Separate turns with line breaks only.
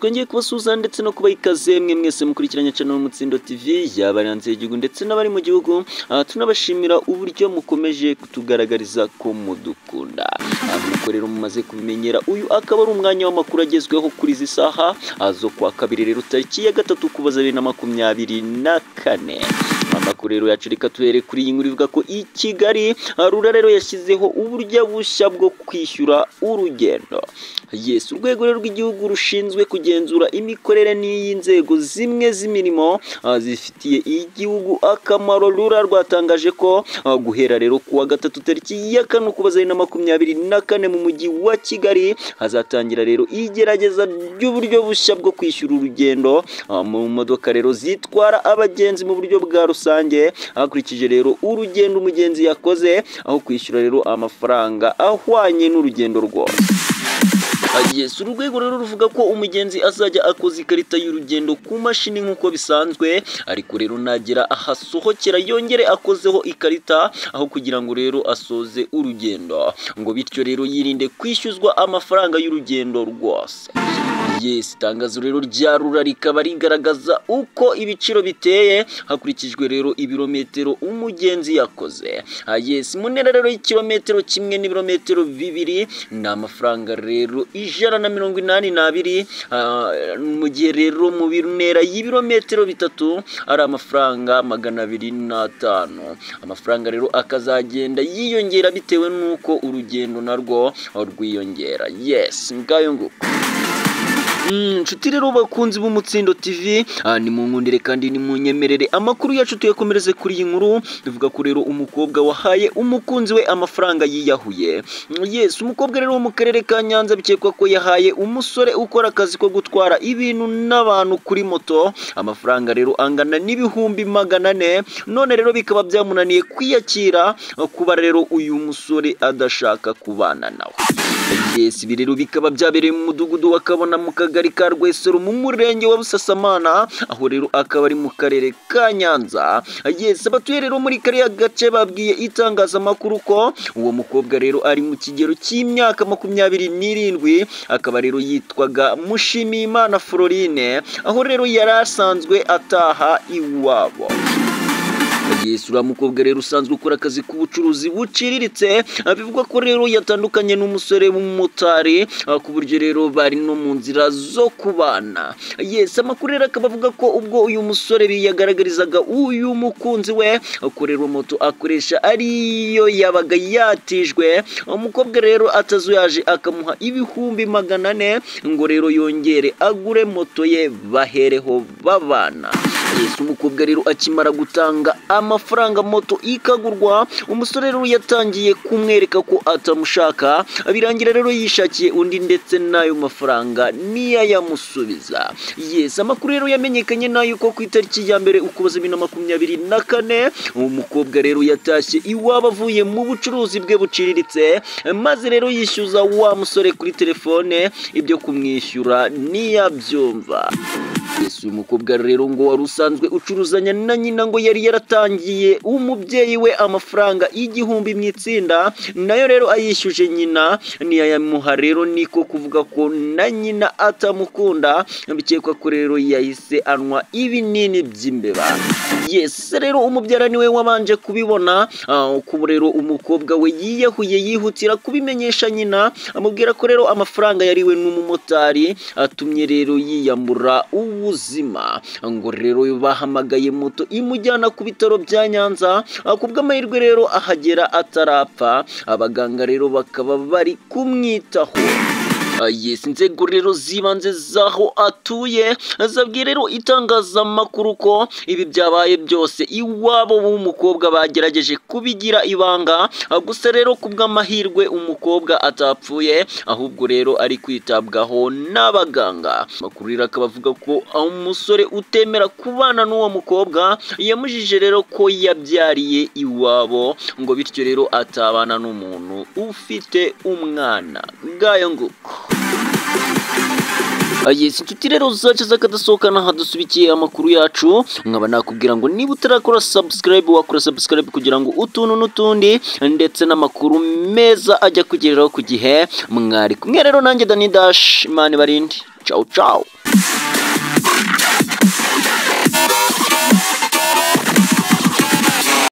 twongeye kubasuhuza ndetse no kubaha ikaze mwese mukurikiranye channel Umutsindo TV yaba hanze y'igihugu ndetse n'abari mu gihugu. Tunabashimira uburyo mukomeje kutugaragariza ko mudukunda. Nuko rero mumaze kubimenyera, uyu akaba ari umwanya w'amakuru agezweho kuri izi saha zo kwa kabiri rero tariki ya 3 Ukuboza 2024. Amakuru rero yacu reka tuhere kuri iyi nkuru ivuga ko i Kigali Rura rero yashyizeho uburyo bushya bwo kwishyura urugendo. Yes, urwego rero rw'igihugu rushinzwe kugenzura imikorere n'iy'inzego zimwe z'imirimo zifitiye igihugu akamaro Rura rwatangaje ko guhera rero kuwa 3 tariki ya 4 Ukuboza 2024 mu mujyi wa Kigali hazatangira rero igerageza ry'uburyo bushya bwo kwishyura urugendo mu modoka rero zitwara abagenzi mu buryo bwa rusange, hakurikije rero urugendo umugenzi yakoze, aho kwishyura rero amafaranga ahwanye n'urugendo rwose. Yes, urwego rero ruvuga ko umugenzi azajya akoza ikarita y'urugendo ku mashini nk'uko bisanzwe, ariko rero nagira ahasohokera yongere akozeho ikarita aho kugira ngo rero asoze urugendo, ngo bityo rero yirinde kwishyuzwa amafaranga y'urugendo rwose. Yes, itangazo rero rya Rura rikaba rigaragaza uko ibiciro biteye hakurikijwe rero ibirometero umugenzi yakoze. Yes, mu ntera rero y'ikilometero kimwe n'ibirometero 2 ni amafaranga rero 182, mu gihe rero mu ntera y'ibirometero 3 ari amafaranga 205. Amafaranga rero akazagenda yiyongera bitewe n'uko urugendo narwo rwiyongera. Yes, ngayo nguko. Nshuti rero bakunzi b'Umutsindo TV, ni mu nkundire kandi ni mu nyemerere amakuru yacu tuyakomereze kuri iyi nkuru bivuga ko rero umukobwa wahaye umukunzi we amafaranga yiyahuye. Yes, umukobwa rero wo mu karere ka Nyanza bikekwa ko yahaye umusore ukora akazi ko gutwara ibintu n'abantu kuri moto amafaranga rero angana n'ibihumbi 400, none rero bikaba byamunaniye kwiyakira kuba rero uyu musore adashaka kubana nawe. Yes, ibi rero bikaba byabereye mu mudugudu wakabona mu kagari ka Rwesero mu murenge wa Busasamana, aho rero akaba ari mu karere ka Nyanza. Yes, abatuye rero muri kariya gace babwiye itangazamakuru ko uwo mukobwa rero ari mu kigero cy'imyaka 27, akaba rero yitwaga Mushimiyimana Florine, aho rero yari asanzwe ataha iwabo. Yes, uriya mukobwa rero usanzwe ukora akazi k'ubucuruzi buciriritse, bivugwa ko rero yatandukanye n'umusore w'umumotari ku buryo rero bari no mu nzira zo kubana. Yes, amakuru rero akaba avuga ko ubwo uyu musore yagaragarizaga uyu mukunzi we ko rero moto akoresha ariyo yabaga yatijwe, umukobwa rero atazuyaje akamuha ibihumbi 400 ngo rero yongere agure moto ye bahereho babana. Yes, umukobwa rero akimara gutanga amafaranga moto ikagurwa, umusore rero yatangiye kumwereka ko atamushaka, birangira rero yishakiye undi ndetse nayo mafaranga niya yamusubiza. Yes, amakuru rero yamenyekanye nayo ko ku itariki ya 1 Ukuboza 2024 umukobwa rero yatashye iwaba avuye mu bucuruzi bwe buciriritse, maze rero yishyuza wa musore kuri telefone ibyo kumwishyura niyabyumva. Yes, umukobwa rero ngo wari usanzwe ucuruzanya na nyina ngo yari yaratangiye umubyeyi we amafaranga 1000 mu itsinda, nayo rero ayishyuje nyina niyayamuha rero niko kuvuga ko na nyina atamukunda, bikekwa ko rero yahise anwa ibinini by'imbeba. Yes, rero umubyara niwe wabanje kubibona, kuko rero umukobwa we yiyahuye yihutira kubimenyesha nyina, amubwira ko rero amafaranga yariwe n'umumotari atumye rero yiyambura ubuzima, ngo rero bahamagaye moto imujyana ku bitaro bya Nyanza, kubw'amahirwe rero ahagera atarapfa, abaganga rero bakaba bari kumwitaho. Yes, inzego rero zibanze zaho atuye zabwiye rero itangazamakuru ko ibi byabaye byose iwabo w'umukobwa bagerageje kubigira ibanga, gusa rero kubw'amahirwe umukobwa atapfuye, ahubwo rero ari kwitabwaho n'abaganga. Amakuru rero akaba avuga ko umusore utemera kubana n'uwo mukobwa yamujije rero ko yabyariye iwabo, ngo bityo rero atabana n'umuntu ufite umwana. Ngayo nguko. Yes, inshuti rero zacu zakadasohokana hadusubikiye amakuru yacu, nkaba nakubwira ngo niba utarakora subscribe wakora subscribe kugira ngo utuntu n'utundi ndetse n'amakuru meza ajya kugereraho ku gihe. Mwari kumwe rero nanjye Dani Dash, Imana ibarinde. Ciao ciao.